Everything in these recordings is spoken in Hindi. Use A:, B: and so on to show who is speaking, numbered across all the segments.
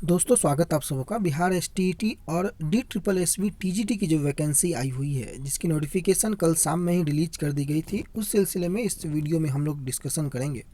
A: दोस्तों, स्वागत आप सबका। बिहार एसटीईटी और D triple S B TGT की जो वैकेंसी आई हुई है, जिसकी नोटिफिकेशन कल शाम में ही रिलीज कर दी गई थी, उस सिलसिले में इस वीडियो में हम लोग डिस्कशन करेंगे।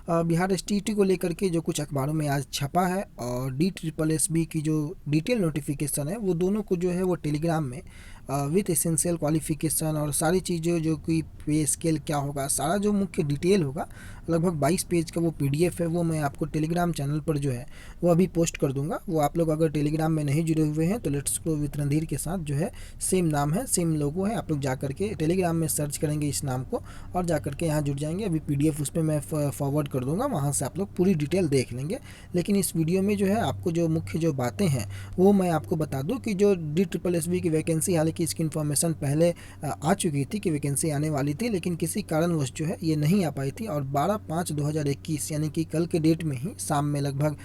A: बिहार एसटीईटी को लेकर के जो कुछ अखबारों में आज छपा है और डी ट्रिपल एस बी की जो डिटेल नोटिफिकेशन है, वो दोनों को जो है वो टेलीग्राम में विथ एसेंशियल क्वालिफिकेशन और सारी चीज़ें, जो कि पे स्केल क्या होगा, सारा जो मुख्य डिटेल होगा, लगभग 22 पेज का वो पीडीएफ है, वो मैं आपको टेलीग्राम चैनल पर जो है वो अभी पोस्ट कर दूंगा। वो आप लोग अगर टेलीग्राम में नहीं जुड़े हुए हैं तो लेट्स ग्रो विथ रणधीर के साथ जो है सेम नाम है, सेम लोगो है, आप लोग जा करके टेलीग्राम में सर्च करेंगे इस नाम को और जा करके यहाँ जुड़ जाएंगे। अभी पीडीएफ उस पर मैं फॉरवर्ड कर दूंगा, वहाँ से आप लोग पूरी डिटेल देख लेंगे। लेकिन इस वीडियो में जो है आपको जो मुख्य जो बातें हैं वो मैं आपको बता दूं कि जो डी ट्रिपल एस बी की वैकेंसी, हालांकि इसकी इन्फॉर्मेशन पहले आ चुकी थी कि वैकेंसी आने वाली थी, लेकिन किसी कारणवश जो है ये नहीं आ पाई थी और 12/5/2021 यानी कि कल के डेट में ही शाम में लगभग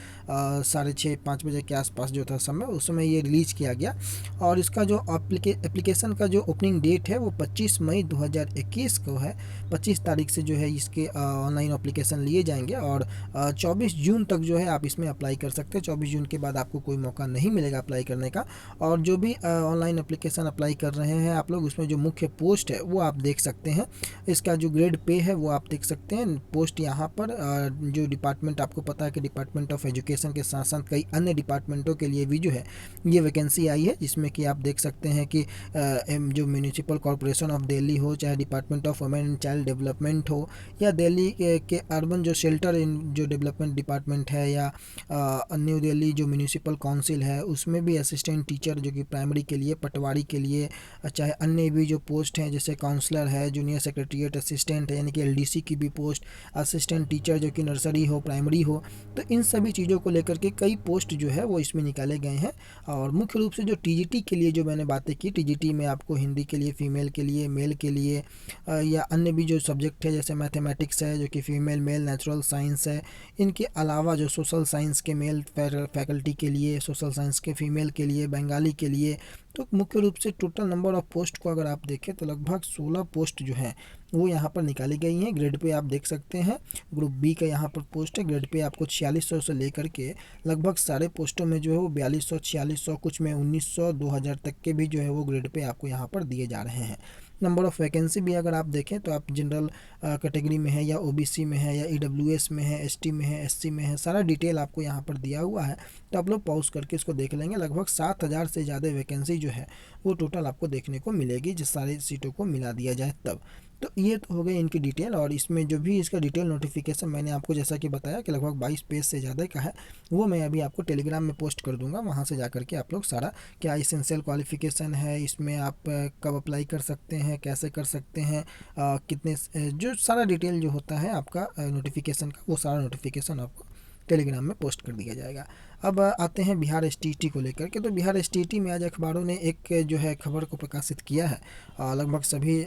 A: 6:30-5 बजे के आसपास जो था समय, उस समय ये रिलीज किया गया। और इसका जो एप्लीकेशन का जो ओपनिंग डेट है वो 25 मई 2021 को है। 25 तारीख से जो है इसके ऑनलाइन एप्लीकेशन लिए जाएंगे और 24 जून तक जो है आप इसमें अप्लाई कर सकते हैं। 24 जून के बाद आपको कोई मौका नहीं मिलेगा अप्लाई करने का। और जो भी ऑनलाइन एप्लीकेशन अप्लाई कर रहे हैं आप लोग, उसमें जो मुख्य पोस्ट है वो आप देख सकते हैं। इसका जो ग्रेड पे है वो आप देख सकते हैं। पोस्ट यहाँ पर जो डिपार्टमेंट, आपको पता है कि डिपार्टमेंट ऑफ एजुकेशन के साथ साथ कई अन्य डिपार्टमेंटों के लिए भी जो है ये वैकेंसी आई है, जिसमें कि आप देख सकते हैं कि जो म्यूनिसिपल कॉरपोरेशन ऑफ दिल्ली हो, चाहे department of women and child development हो, या दिल्ली के अर्बन जो शेल्टर इन जो डेवलपमेंट डिपार्टमेंट है, या न्यू दिल्ली जो म्यूनिसिपल काउंसिल है, उसमें भी असिस्टेंट टीचर जो कि प्राइमरी के लिए, पटवारी के लिए, चाहे अन्य भी जो पोस्ट हैं जैसे काउंसलर है, जूनियर सेक्रेटरीट असिस्टेंट है यानी कि एलडीसी की भी पोस्ट, असिस्टेंट टीचर जो कि नर्सरी हो, प्राइमरी हो, तो इन सभी चीज़ों को लेकर के कई पोस्ट जो है वो इसमें निकाले गए हैं। और मुख्य रूप से जो टीजीटी के लिए जो मैंने बातें की, टीजीटी में आपको हिंदी के लिए फीमेल के लिए, मेल के लिए, या अन्य भी जो सब्जेक्ट है जैसे मैथमेटिक्स है जो कि फीमेल मेल, नेचुरल साइंस है, इनके अलावा जो सोशल साइंस के मेल फैकल्टी के लिए, सोशल साइंस के फीमेल के लिए, बंगाली के लिए, तो मुख्य रूप से टोटल नंबर ऑफ पोस्ट को अगर आप देखें तो लगभग 16 पोस्ट जो हैं वो यहाँ पर निकाली गई हैं। ग्रेड पे आप देख सकते हैं, ग्रुप बी का यहाँ पर पोस्ट है। ग्रेड पे आपको 4600 से लेकर के लगभग सारे पोस्टों में जो है वो 4200, 4600, कुछ में 1900, 2000 तक के भी जो है वो ग्रेड पे आपको यहाँ पर दिए जा रहे हैं। नंबर ऑफ़ वैकेंसी भी अगर आप देखें तो आप जनरल कैटेगरी में है, या ओबीसी में है, या ईडब्ल्यूएस में है, एसटी में है, एससी में है, सारा डिटेल आपको यहाँ पर दिया हुआ है। तो आप लोग पॉज करके इसको देख लेंगे। लगभग 7000 से ज़्यादा वैकेंसी जो है वो टोटल आपको देखने को मिलेगी, जिस सारी सीटों को मिला दिया जाए तब। तो ये तो हो गई इनकी डिटेल। और इसमें जो भी इसका डिटेल नोटिफिकेशन मैंने आपको जैसा कि बताया कि लगभग 22 पेज से ज़्यादा का है, वो मैं अभी आपको टेलीग्राम में पोस्ट कर दूंगा। वहाँ से जा करके आप लोग सारा क्या इसेंशियल क्वालिफिकेशन है, इसमें आप कब अप्लाई कर सकते हैं, कैसे कर सकते हैं, कितने, जो सारा डिटेल जो होता है आपका नोटिफिकेशन का, वो सारा नोटिफिकेशन आपको टेलीग्राम में पोस्ट कर दिया जाएगा। अब आते हैं बिहार एसटीईटी को लेकर के। तो बिहार एसटीईटी में आज अखबारों ने एक जो है खबर को प्रकाशित किया है। लगभग सभी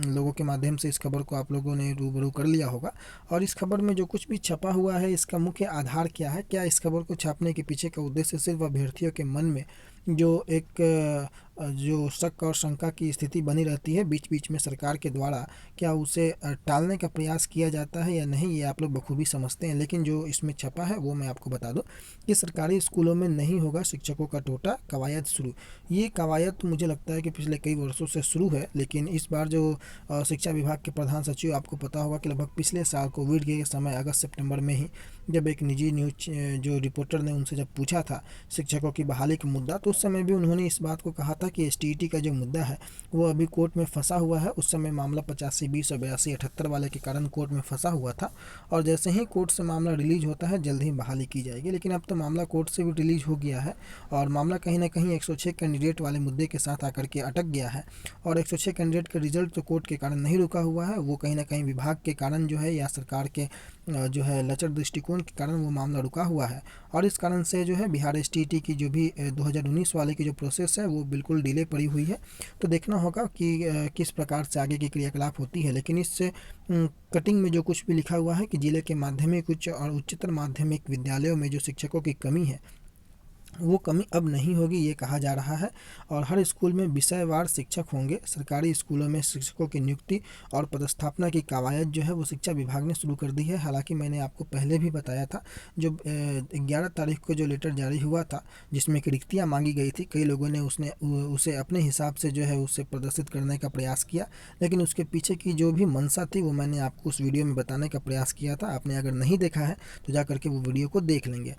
A: लोगों के माध्यम से इस खबर को आप लोगों ने रूबरू कर लिया होगा। और इस खबर में जो कुछ भी छपा हुआ है, इसका मुख्य आधार क्या है, क्या इस खबर को छापने के पीछे का उद्देश्य सिर्फ अभ्यर्थियों के मन में जो एक जो शक और शंका की स्थिति बनी रहती है बीच बीच में सरकार के द्वारा, क्या उसे टालने का प्रयास किया जाता है या नहीं, ये आप लोग बखूबी समझते हैं। लेकिन जो इसमें छपा है वो मैं आपको बता दूं कि सरकारी स्कूलों में नहीं होगा शिक्षकों का टोटा, कवायद शुरू। ये कवायद तो मुझे लगता है कि पिछले कई वर्षों से शुरू है, लेकिन इस बार जो शिक्षा विभाग के प्रधान सचिव, आपको पता होगा कि लगभग पिछले साल कोविड के समय अगस्त सितंबर में ही जब एक निजी न्यूज जो रिपोर्टर ने उनसे जब पूछा था शिक्षकों की बहाली का मुद्दा, तो उस समय भी उन्होंने इस बात को कहा था कि एसटीईटी का जो मुद्दा है वो अभी कोर्ट में फंसा हुआ है। उस समय मामला 85-20 और 82-78 वाले के कारण कोर्ट में फंसा हुआ था, और जैसे ही कोर्ट से मामला रिलीज होता है जल्द ही बहाली की जाएगी। लेकिन अब तो मामला कोर्ट से भी रिलीज हो गया है और मामला कहीं ना कहीं 106 कैंडिडेट वाले मुद्दे के साथ आकर के अटक गया है। और 106 कैंडिडेट का रिजल्ट तो कोर्ट के कारण नहीं रुका हुआ है, वो कहीं ना कहीं विभाग के कारण जो है, या सरकार के जो है लचर दृष्टिकोण के कारण वो मामला रुका हुआ है। और इस कारण से जो है बिहार एसटीईटी की जो भी 2019 वाले की जो प्रोसेस है वो बिल्कुल डिले पड़ी हुई है। तो देखना होगा कि किस प्रकार से आगे की क्रियाकलाप होती है। लेकिन इससे कटिंग में जो कुछ भी लिखा हुआ है कि जिले के माध्यमिक, उच्च और उच्चतर माध्यमिक विद्यालयों में जो शिक्षकों की कमी है वो कमी अब नहीं होगी, ये कहा जा रहा है। और हर स्कूल में विषयवार शिक्षक होंगे। सरकारी स्कूलों में शिक्षकों की नियुक्ति और पदस्थापना की कवायद जो है वो शिक्षा विभाग ने शुरू कर दी है। हालांकि मैंने आपको पहले भी बताया था, जो 11 तारीख को जो लेटर जारी हुआ था जिसमें कि रिक्तियाँ मांगी गई थी, कई लोगों ने उसे अपने हिसाब से जो है उसे प्रदर्शित करने का प्रयास किया, लेकिन उसके पीछे की जो भी मंशा थी वो मैंने आपको उस वीडियो में बताने का प्रयास किया था। आपने अगर नहीं देखा है तो जा करके वो वीडियो को देख लेंगे।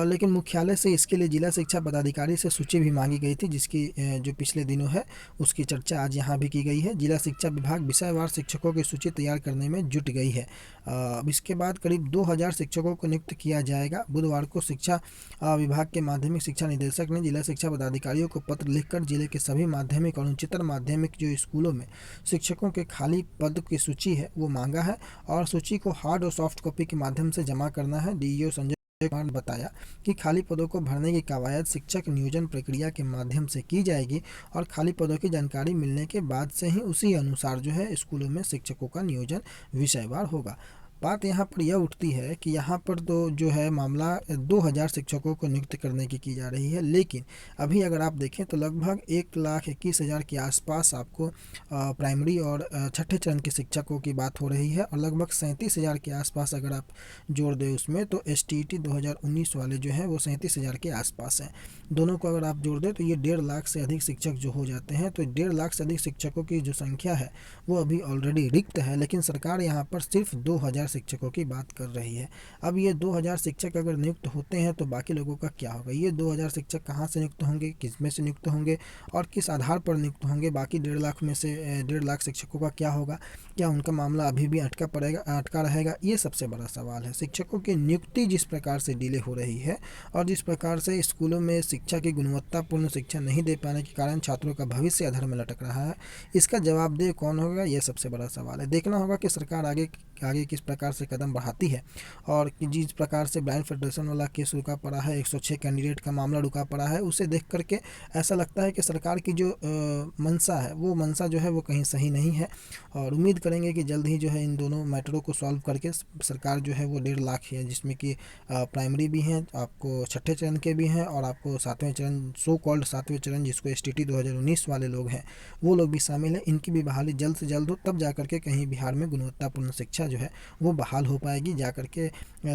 A: लेकिन मुख्यालय से इसके लिए जिला शिक्षा पदाधिकारी से सूची भी मांगी गई थी, जिसकी जो पिछले दिनों है उसकी चर्चा आज यहाँ भी की गई है। जिला शिक्षा विभाग विषयवार शिक्षकों की सूची तैयार करने में जुट गई है। अब इसके बाद करीब 2000 शिक्षकों को नियुक्त किया जाएगा। बुधवार को शिक्षा विभाग के माध्यमिक शिक्षा निदेशक ने जिला शिक्षा पदाधिकारियों को पत्र लिखकर जिले के सभी माध्यमिक और उच्चतर माध्यमिक जो स्कूलों में शिक्षकों के खाली पद की सूची है वो मांगा है, और सूची को हार्ड और सॉफ्ट कॉपी के माध्यम से जमा करना है। डीईओ संजय कुमार ने बताया कि खाली पदों को भरने की कवायद शिक्षक नियोजन प्रक्रिया के माध्यम से की जाएगी, और खाली पदों की जानकारी मिलने के बाद से ही उसी अनुसार जो है स्कूलों में शिक्षकों का नियोजन विषयवार होगा। बात यहाँ पर यह उठती है कि यहाँ पर तो जो है मामला 2000 शिक्षकों को नियुक्त करने की जा रही है, लेकिन अभी अगर आप देखें तो लगभग 1,21,000 के आसपास आपको प्राइमरी और छठे चरण के शिक्षकों की बात हो रही है, और लगभग 37,000 के आसपास अगर आप जोड़ दें उसमें तो STET 2019 वाले जो हैं वो 37,000 के आसपास हैं। दोनों को अगर आप जोड़ दें तो ये 1.5 लाख से अधिक शिक्षक जो हो जाते हैं। तो 1.5 लाख से अधिक शिक्षकों की जो संख्या है वो अभी ऑलरेडी रिक्त है, लेकिन सरकार यहाँ पर सिर्फ 2000 शिक्षकों की बात कर रही है। अब ये 2000 शिक्षक अगर नियुक्त होते हैं तो बाकी लोगों का क्या होगा? ये 2000 शिक्षक कहाँ से नियुक्त होंगे, किस में से नियुक्त होंगे और किस आधार पर नियुक्त होंगे? बाकी 1.5 लाख में से 1.5 लाख शिक्षकों का क्या होगा? क्या उनका मामला अभी भी अटका रहेगा? ये सबसे बड़ा सवाल है। शिक्षकों की नियुक्ति जिस प्रकार से डिले हो रही है और जिस प्रकार से स्कूलों में शिक्षा की गुणवत्तापूर्ण शिक्षा नहीं दे पाने के कारण छात्रों का भविष्य अधर में लटक रहा है, इसका जवाबदेह कौन होगा? यह सबसे बड़ा सवाल है। देखना होगा कि सरकार आगे किस प्रकार से कदम बढ़ाती है, और जिस प्रकार से ब्लाइंड फेडरेशन वाला केस रुका पड़ा है, 106 कैंडिडेट का मामला रुका पड़ा है, उसे देख करके ऐसा लगता है कि सरकार की जो मंशा है वो मंशा जो है वो कहीं सही नहीं है। और उम्मीद करेंगे कि जल्द ही जो है इन दोनों मैटरों को सॉल्व करके सरकार जो है वो 1.5 लाख है, जिसमें कि प्राइमरी भी हैं, आपको छठे चरण के भी हैं, और आपको 7वें चरण, सो कॉल्ड 7वें चरण जिसको STT 2019 वाले लोग हैं वो लोग भी शामिल हैं, इनकी भी बहाली जल्द से जल्द हो, तब जा करके कहीं बिहार में गुणवत्तापूर्ण शिक्षा जो है वो बहाल हो पाएगी। जा करके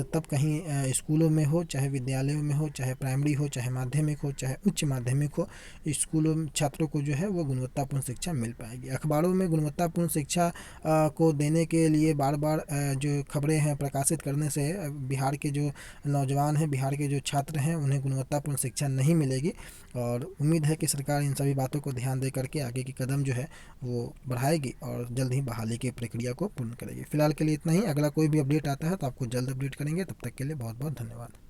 A: तब कहीं स्कूलों में हो, चाहे विद्यालयों में हो, चाहे प्राइमरी हो, चाहे माध्यमिक हो, चाहे उच्च माध्यमिक हो, स्कूलों में छात्रों को जो है वो गुणवत्तापूर्ण शिक्षा मिल पाएगी। अखबारों में गुणवत्तापूर्ण शिक्षा को देने के लिए बार बार जो खबरें हैं प्रकाशित करने से बिहार के जो नौजवान हैं, बिहार के जो छात्र हैं, उन्हें गुणवत्तापूर्ण शिक्षा नहीं मिलेगी। और उम्मीद है कि सरकार इन सभी बातों को ध्यान दे करके आगे की कदम जो है वो बढ़ाएगी और जल्द ही बहाली की प्रक्रिया को पूर्ण करेगी। फिलहाल के लिए इतना ही। अगला कोई भी अपडेट आता है तो आपको जल्द अपडेट करेंगे। तब तक के लिए बहुत बहुत धन्यवाद।